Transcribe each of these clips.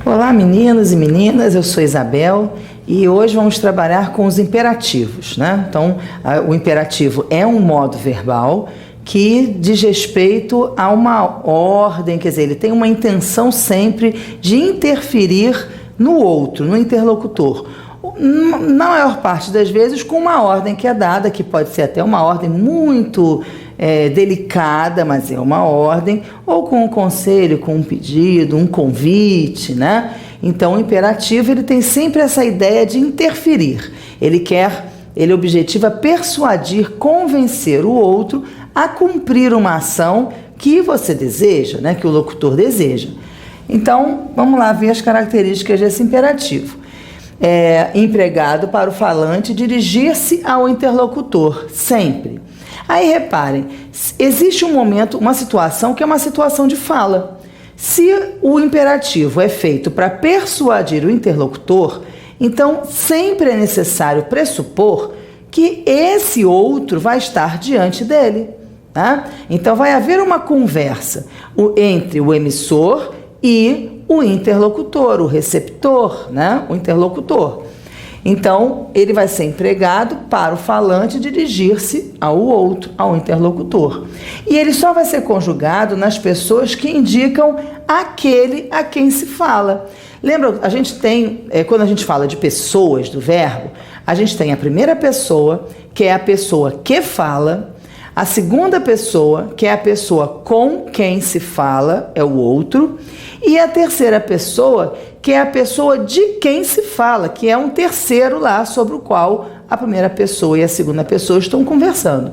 Olá, meninos e meninas, eu sou Isabel e hoje vamos trabalhar com os imperativos, né? Então, o imperativo é um modo verbal que diz respeito a uma ordem, quer dizer, ele tem uma intenção sempre de interferir no outro, no interlocutor. Na maior parte das vezes com uma ordem que é dada, que pode ser até uma ordem muito delicada, mas é uma ordem, ou com um conselho, com um pedido, um convite, né? Então o imperativo ele tem sempre essa ideia de interferir. Ele objetiva persuadir, convencer o outro a cumprir uma ação que você deseja, né? Que o locutor deseja. Então, vamos lá ver as características desse imperativo. Empregado para o falante dirigir-se ao interlocutor, sempre. Aí reparem, existe um momento, uma situação que é uma situação de fala. Se o imperativo é feito para persuadir o interlocutor, então sempre é necessário pressupor que esse outro vai estar diante dele, tá? Então vai haver uma conversa entre o emissor e o interlocutor, o receptor, né? O interlocutor. Então, ele vai ser empregado para o falante dirigir-se ao outro, ao interlocutor. E ele só vai ser conjugado nas pessoas que indicam aquele a quem se fala. Lembra, a gente tem, quando a gente fala de pessoas do verbo, a gente tem a primeira pessoa, que é a pessoa que fala, a segunda pessoa, que é a pessoa com quem se fala, é o outro, e a terceira pessoa, que é a pessoa de quem se fala, que é um terceiro lá sobre o qual a primeira pessoa e a segunda pessoa estão conversando.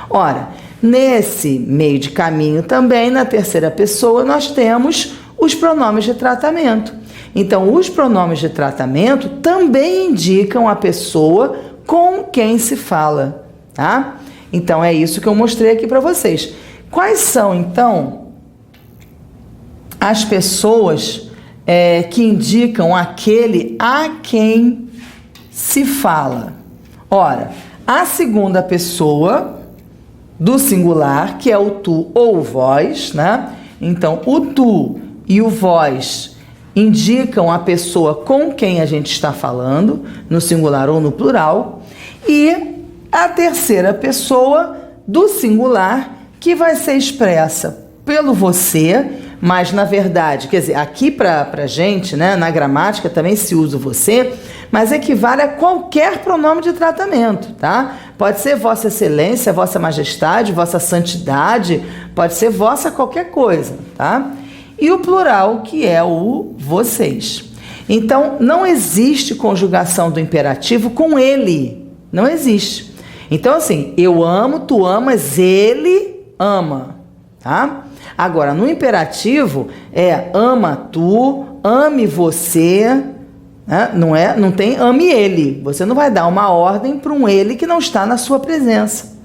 Ora, nesse meio de caminho também, na terceira pessoa, nós temos os pronomes de tratamento. Então, os pronomes de tratamento também indicam a pessoa com quem se fala, tá? Então, é isso que eu mostrei aqui para vocês. Quais são, então, as pessoas que indicam aquele a quem se fala? Ora, a segunda pessoa do singular, que é o tu ou o vós, né? Então, o tu e o vós indicam a pessoa com quem a gente está falando, no singular ou no plural, e a terceira pessoa do singular, que vai ser expressa pelo você, mas na verdade, quer dizer, aqui pra gente, né, na gramática também se usa o você, mas equivale a qualquer pronome de tratamento, tá? Pode ser vossa excelência, vossa majestade, vossa santidade, pode ser vossa qualquer coisa, tá? E o plural, que é o vocês. Então, não existe conjugação do imperativo com ele, não existe. Então, assim, eu amo, tu amas, ele ama, tá? Agora, no imperativo, ama tu, ame você, né? Não tem ame ele. Você não vai dar uma ordem para um ele que não está na sua presença,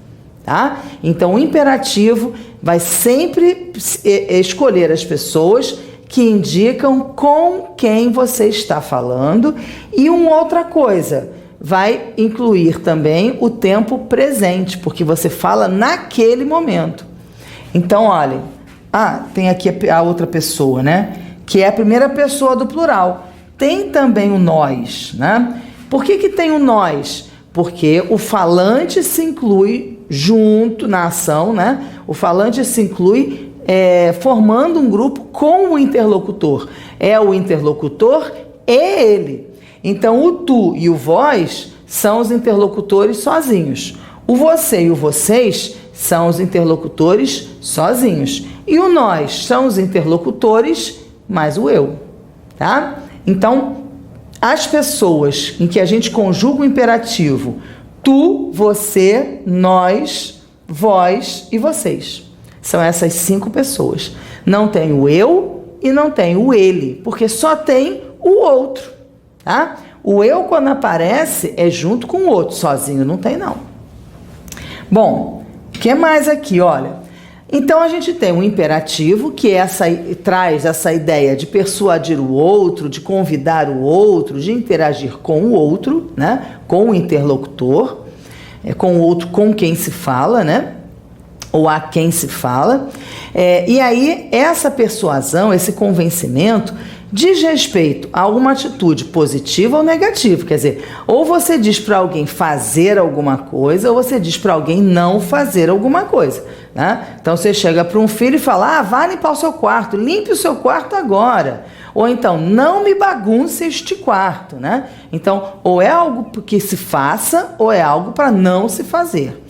tá? Então, o imperativo vai sempre escolher as pessoas que indicam com quem você está falando. E uma outra coisa, vai incluir também o tempo presente, porque você fala naquele momento. Então, olhem, tem aqui a outra pessoa, né? Que é a primeira pessoa do plural. Tem também o nós, né? Por que tem o nós? Porque o falante se inclui junto na ação, né? O falante se inclui formando um grupo com o interlocutor. É o interlocutor e ele. Então, o tu e o vós são os interlocutores sozinhos. O você e o vocês são os interlocutores sozinhos. E o nós são os interlocutores mais o eu, tá? Então, as pessoas em que a gente conjuga o imperativo tu, você, nós, vós e vocês. São essas 5 pessoas. Não tem o eu e não tem o ele, porque só tem o outro. Tá? O eu, quando aparece, é junto com o outro, sozinho não tem, não. Bom, o que mais aqui? Olha, então a gente tem um imperativo, que traz essa ideia de persuadir o outro, de convidar o outro, de interagir com o outro, né? Com o interlocutor, com o outro com quem se fala, né? Ou a quem se fala. E aí, essa persuasão, esse convencimento, diz respeito a alguma atitude positiva ou negativa. Quer dizer, ou você diz para alguém fazer alguma coisa, ou você diz para alguém não fazer alguma coisa, né? Então você chega para um filho e fala: vá limpar o seu quarto, limpe o seu quarto agora. Ou então, não me bagunce este quarto, né? Então, ou é algo que se faça, ou é algo para não se fazer.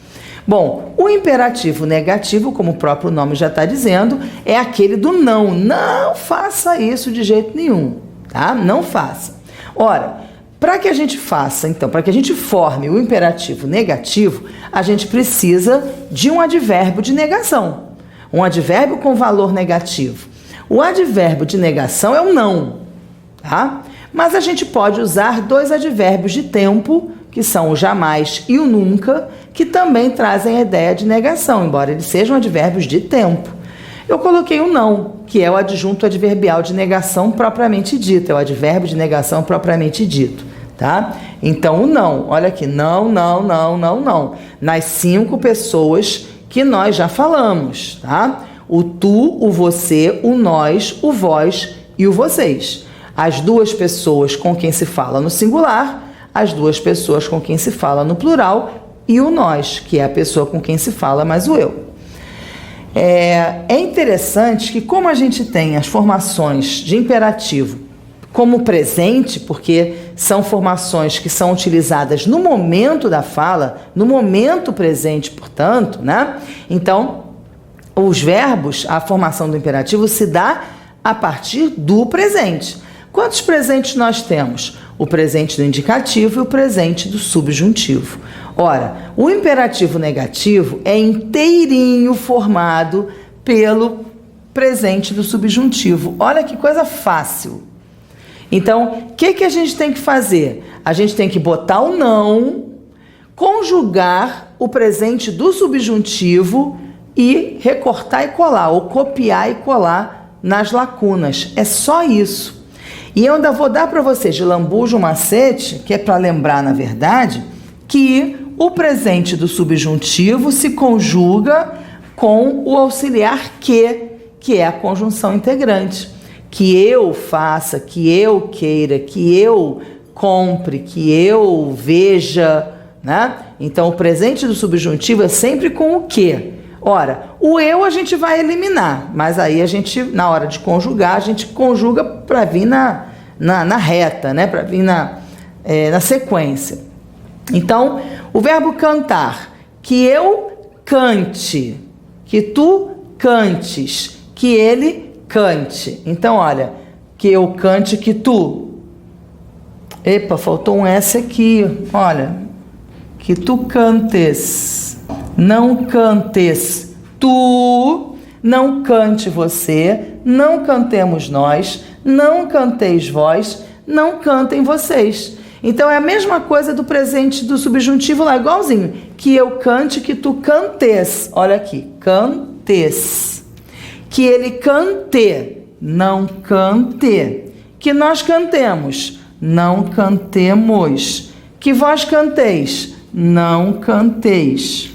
Bom, o imperativo negativo, como o próprio nome já está dizendo, é aquele do não. Não faça isso de jeito nenhum, tá? Não faça. Ora, para que a gente faça, então, para que a gente forme o imperativo negativo, a gente precisa de um advérbio de negação. Um advérbio com valor negativo. O advérbio de negação é o não, tá? Mas a gente pode usar dois advérbios de tempo, que são o jamais e o nunca, que também trazem a ideia de negação, embora eles sejam advérbios de tempo. Eu coloquei o não, que é o adjunto adverbial de negação propriamente dito, é o advérbio de negação propriamente dito, tá? Então, o não, olha aqui, não, não, não, não, não, nas 5 pessoas que nós já falamos, tá? O tu, o você, o nós, o vós e o vocês. As 2 pessoas com quem se fala no singular, as 2 pessoas com quem se fala no plural e o nós, que é a pessoa com quem se fala mais o eu. É interessante que, como a gente tem as formações de imperativo como presente, porque são formações que são utilizadas no momento da fala, no momento presente, portanto, né? Então, os verbos, a formação do imperativo se dá a partir do presente. Quantos presentes nós temos? O presente do indicativo e o presente do subjuntivo. Ora, o imperativo negativo é inteirinho formado pelo presente do subjuntivo. Olha que coisa fácil. Então, o que a gente tem que fazer? A gente tem que botar o não, conjugar o presente do subjuntivo e recortar e colar, ou copiar e colar nas lacunas. É só isso. E eu ainda vou dar para vocês de lambuja um macete, que é para lembrar, na verdade, que o presente do subjuntivo se conjuga com o auxiliar que é a conjunção integrante. Que eu faça, que eu queira, que eu compre, que eu veja, né? Então, o presente do subjuntivo é sempre com o que. Ora, o eu a gente vai eliminar, mas aí a gente, na hora de conjugar, a gente conjuga para vir na reta, né? Para vir na sequência. Então, o verbo cantar, que eu cante, que tu cantes, que ele cante. Então, olha, que eu cante, que tu. Epa, faltou um S aqui, olha. Que tu cantes. Não cantes tu, não cante você, não cantemos nós, não canteis vós, não cantem vocês. Então é a mesma coisa do presente do subjuntivo lá, igualzinho. Que eu cante, que tu cantes. Olha aqui, cantes. Que ele cante, não cante. Que nós cantemos, não cantemos. Que vós canteis, não canteis.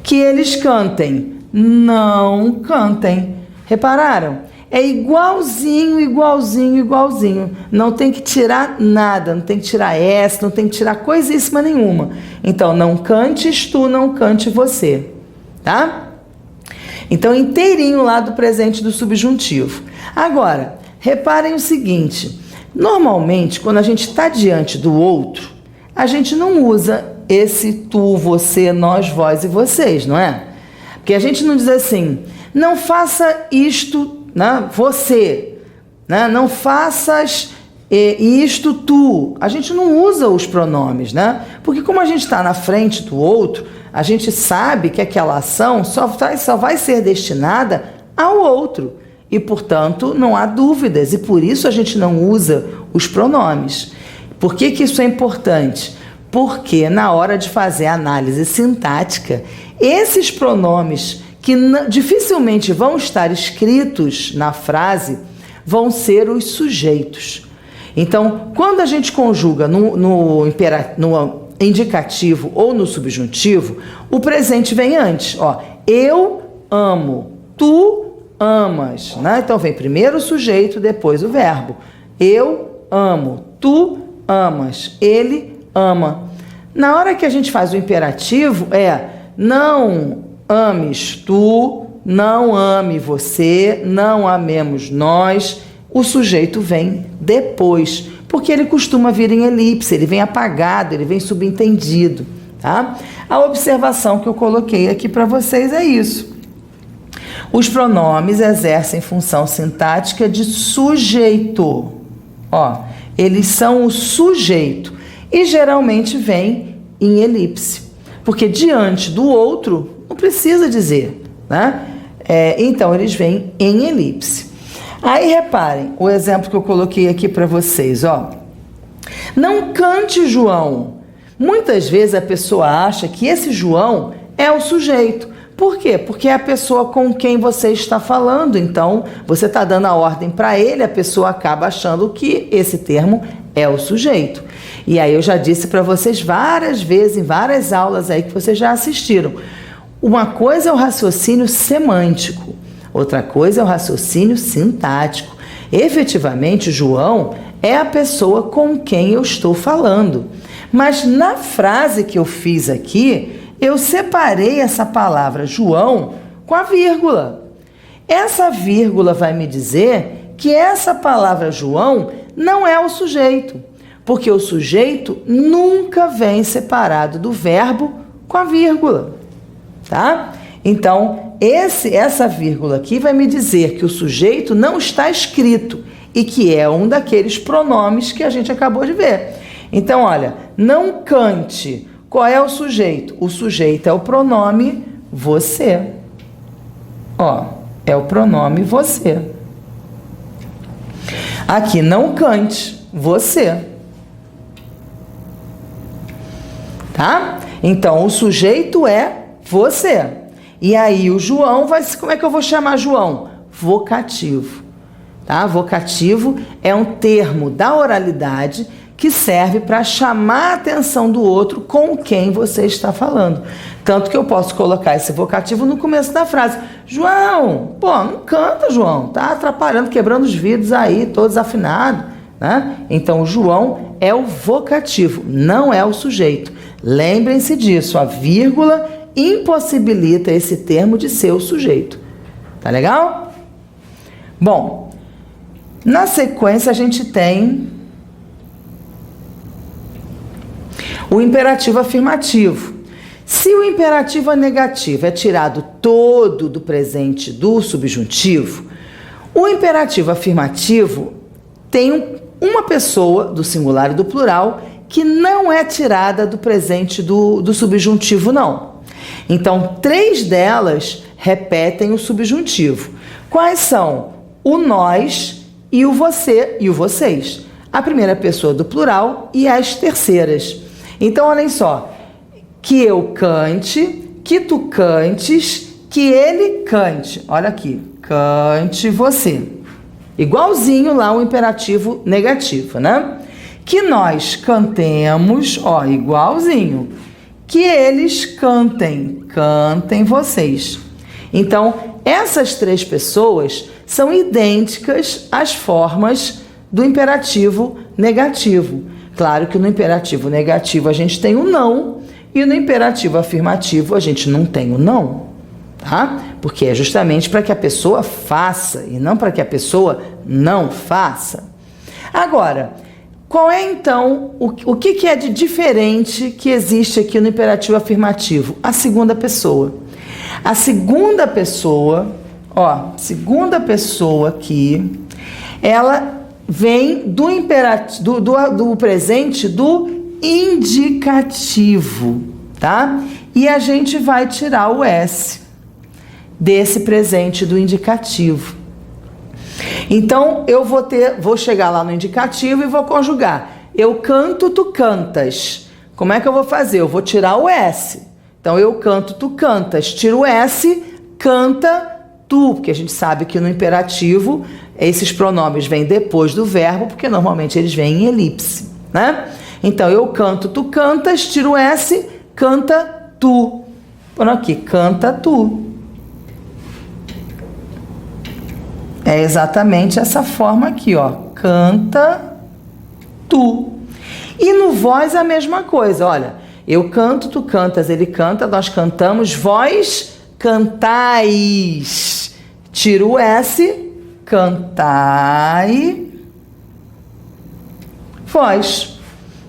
Que eles cantem, não cantem. Repararam? É igualzinho, igualzinho, igualzinho. Não tem que tirar nada, não tem que tirar S, não tem que tirar coisíssima nenhuma. Então, não cantes tu, não cante você. Tá? Então, inteirinho lá do presente do subjuntivo. Agora, reparem o seguinte. Normalmente, quando a gente está diante do outro, a gente não usa esse tu, você, nós, vós e vocês, não é? Porque a gente não diz assim, não faça isto, né, você, né? Não faças isto tu. A gente não usa os pronomes, né? Porque como a gente está na frente do outro, a gente sabe que aquela ação só vai ser destinada ao outro. E, portanto, não há dúvidas. E por isso a gente não usa os pronomes. Por que isso é importante? Porque na hora de fazer a análise sintática, esses pronomes que dificilmente vão estar escritos na frase vão ser os sujeitos. Então, quando a gente conjuga no indicativo ou no subjuntivo, o presente vem antes. Ó, eu amo, tu amas, né? Então vem primeiro o sujeito, depois o verbo. Eu amo, tu amas, ele ama. Na hora que a gente faz o imperativo não ames tu, não ame você, não amemos nós. O sujeito vem depois, porque ele costuma vir em elipse, ele vem apagado, ele vem subentendido, tá? A observação que eu coloquei aqui para vocês é isso. Os pronomes exercem função sintática de sujeito. Eles são o sujeito e geralmente vêm em elipse, porque diante do outro não precisa dizer, né? Então eles vêm em elipse. Aí reparem o exemplo que eu coloquei aqui para vocês, Não cante, João. Muitas vezes a pessoa acha que esse João é o sujeito. Por quê? Porque é a pessoa com quem você está falando. Então, você está dando a ordem para ele, a pessoa acaba achando que esse termo é o sujeito. E aí eu já disse para vocês várias vezes, em várias aulas aí que vocês já assistiram. Uma coisa é o raciocínio semântico, outra coisa é o raciocínio sintático. Efetivamente, João é a pessoa com quem eu estou falando. Mas na frase que eu fiz aqui, eu separei essa palavra João com a vírgula. Essa vírgula vai me dizer que essa palavra João não é o sujeito, porque o sujeito nunca vem separado do verbo com a vírgula, tá? Então, essa vírgula aqui vai me dizer que o sujeito não está escrito e que é um daqueles pronomes que a gente acabou de ver. Então, olha, não cante. Qual é o sujeito? O sujeito é o pronome você. É o pronome você. Aqui, não cante, você. Tá? Então, o sujeito é você. E aí, o João vai... Como é que eu vou chamar João? Vocativo. Tá? Vocativo é um termo da oralidade que serve para chamar a atenção do outro com quem você está falando. Tanto que eu posso colocar esse vocativo no começo da frase. João, não canta, João. Tá atrapalhando, quebrando os vidros aí, todo desafinado, né? Então, o João é o vocativo, não é o sujeito. Lembrem-se disso, a vírgula impossibilita esse termo de ser o sujeito. Tá legal? Bom, na sequência a gente tem o imperativo afirmativo. Se o imperativo negativo é tirado todo do presente do subjuntivo, o imperativo afirmativo tem uma pessoa do singular e do plural que não é tirada do presente do subjuntivo, não. Então, 3 delas repetem o subjuntivo. Quais são? O nós e o você e o vocês. A primeira pessoa do plural e as terceiras. Então, olhem só, que eu cante, que tu cantes, que ele cante. Olha aqui, cante você. Igualzinho lá o imperativo negativo, né? Que nós cantemos, igualzinho. Que eles cantem, cantem vocês. Então, essas 3 pessoas são idênticas às formas do imperativo negativo. Claro que no imperativo negativo a gente tem o não e no imperativo afirmativo a gente não tem o não, tá? Porque é justamente para que a pessoa faça e não para que a pessoa não faça. Agora, qual é então, o que é de diferente que existe aqui no imperativo afirmativo? A segunda pessoa. A segunda pessoa, segunda pessoa aqui, ela vem do imperativo, do presente do indicativo, tá? E a gente vai tirar o S desse presente do indicativo. Então, eu vou chegar lá no indicativo e vou conjugar. Eu canto, tu cantas. Como é que eu vou fazer? Eu vou tirar o S. Então, eu canto, tu cantas. Tiro o S, canta tu, porque a gente sabe que no imperativo esses pronomes vêm depois do verbo, porque normalmente eles vêm em elipse, né? Então, eu canto, tu cantas, tiro o S, canta tu. Por aqui, canta tu. É exatamente essa forma aqui, ó. Canta, tu. E no voz a mesma coisa, olha. Eu canto, tu cantas, ele canta, nós cantamos, vós cantais. Tira o S, cantai, vós,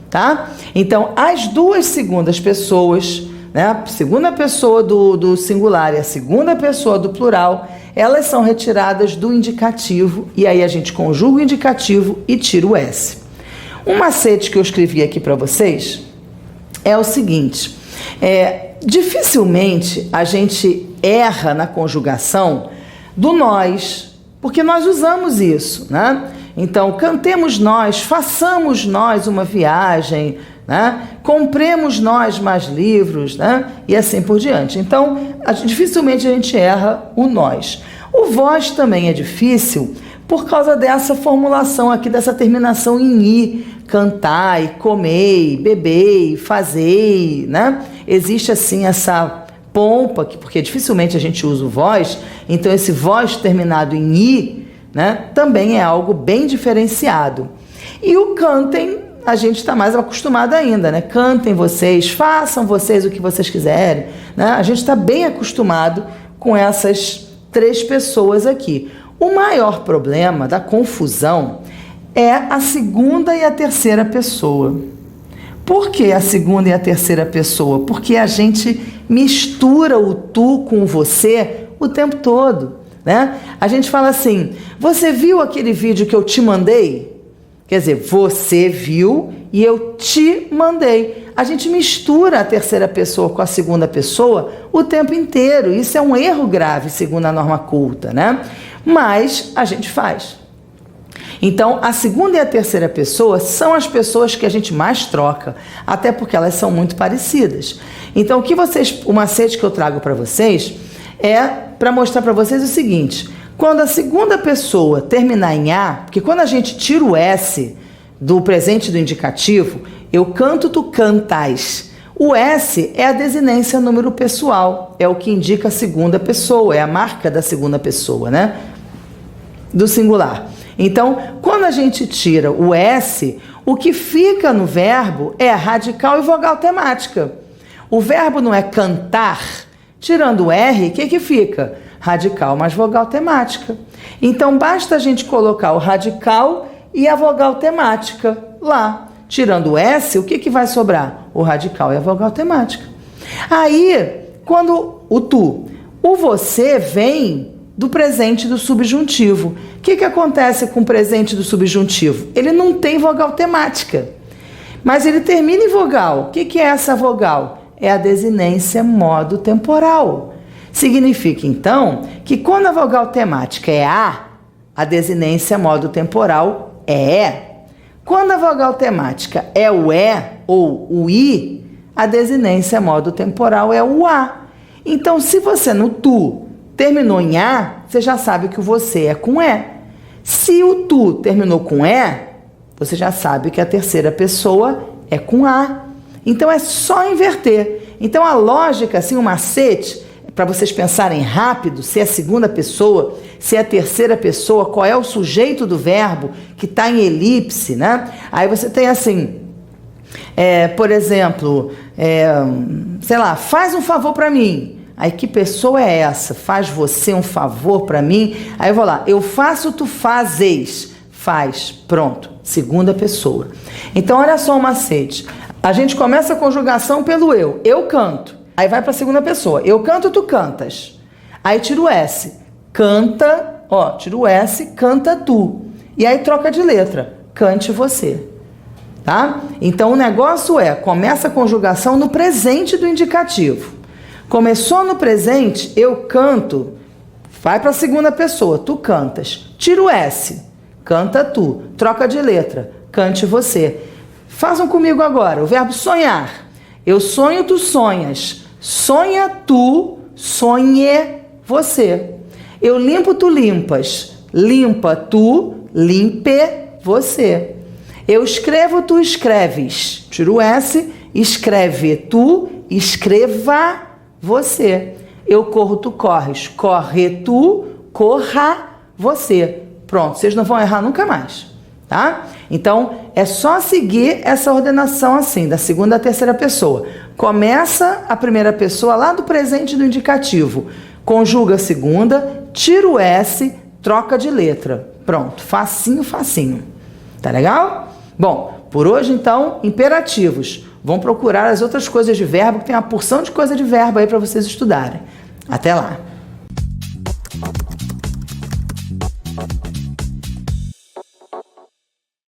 tá? Então, as duas segundas pessoas, né? A segunda pessoa do singular e a segunda pessoa do plural, elas são retiradas do indicativo e aí a gente conjuga o indicativo e tira o S. Um macete que eu escrevi aqui para vocês é o seguinte, dificilmente a gente erra na conjugação do nós, porque nós usamos isso, né? Então, cantemos nós, façamos nós uma viagem, né? Compremos nós mais livros, né? E assim por diante. Então, dificilmente a gente erra o nós. O vós também é difícil por causa dessa formulação aqui, dessa terminação em i, cantai, comei, bebei, fazei, né? Existe assim essa pompa, porque dificilmente a gente usa o vós, então esse vós terminado em i, né, também é algo bem diferenciado. E o cantem, a gente está mais acostumado ainda, né? Cantem vocês, façam vocês o que vocês quiserem, né? A gente está bem acostumado com essas três pessoas aqui. O maior problema da confusão é a segunda e a terceira pessoa. Por que a segunda e a terceira pessoa? Porque a gente mistura o tu com o você o tempo todo, né? A gente fala assim, você viu aquele vídeo que eu te mandei? Quer dizer, você viu e eu te mandei. A gente mistura a terceira pessoa com a segunda pessoa o tempo inteiro. Isso é um erro grave, segundo a norma culta, né? Mas a gente faz. Então, a segunda e a terceira pessoa são as pessoas que a gente mais troca, até porque elas são muito parecidas. Então, o macete que eu trago para vocês é para mostrar para vocês o seguinte, quando a segunda pessoa terminar em A, porque quando a gente tira o S do presente do indicativo, eu canto, tu cantas. O S é a desinência número pessoal, é o que indica a segunda pessoa, é a marca da segunda pessoa, né? Do singular. Então, quando a gente tira o S, o que fica no verbo é radical e vogal temática. O verbo não é cantar, tirando o R, o que fica? Radical mais vogal temática. Então, basta a gente colocar o radical e a vogal temática lá. Tirando o S, o que vai sobrar? O radical e a vogal temática. Aí, quando o você vem do presente do subjuntivo. O que acontece com o presente do subjuntivo? Ele não tem vogal temática, mas ele termina em vogal. O que é essa vogal? É a desinência modo temporal. Significa, então, que quando a vogal temática é a desinência modo temporal é. Quando a vogal temática é o ou o i, a desinência modo temporal é o a. Então, se você no terminou em A, você já sabe que o você é com E. Se o tu terminou com E, você já sabe que a terceira pessoa é com A. Então é só inverter. Então a lógica, assim, o macete, para vocês pensarem rápido, se é a segunda pessoa, se é a terceira pessoa, qual é o sujeito do verbo que está em elipse, né? Aí você tem assim, por exemplo, sei lá, faz um favor para mim. Aí, que pessoa é essa? Faz você um favor para mim? Aí eu vou lá, eu faço, tu fazes. Faz, pronto, segunda pessoa. Então, olha só o macete. A gente começa a conjugação pelo eu canto. Aí vai para a segunda pessoa, eu canto, tu cantas. Aí tira o S, canta, tira o S, canta tu. E aí troca de letra, cante você. Tá? Então, o negócio começa a conjugação no presente do indicativo. Começou no presente, eu canto, vai para a segunda pessoa, tu cantas. Tira o S, canta tu. Troca de letra, cante você. Façam comigo agora, o verbo sonhar. Eu sonho, tu sonhas. Sonha tu, sonhe você. Eu limpo, tu limpas. Limpa tu, limpe você. Eu escrevo, tu escreves. Tira o S, escreve tu, escreva você. Eu corro, tu corres. Corre tu, corra você. Pronto, vocês não vão errar nunca mais, tá? Então, é só seguir essa ordenação assim, da segunda à terceira pessoa. Começa a primeira pessoa lá do presente do indicativo, conjuga a segunda, tira o S, troca de letra. Pronto, facinho, facinho. Tá legal? Bom, por hoje então, imperativos. Vão procurar as outras coisas de verbo, que tem uma porção de coisa de verbo aí para vocês estudarem. Até lá!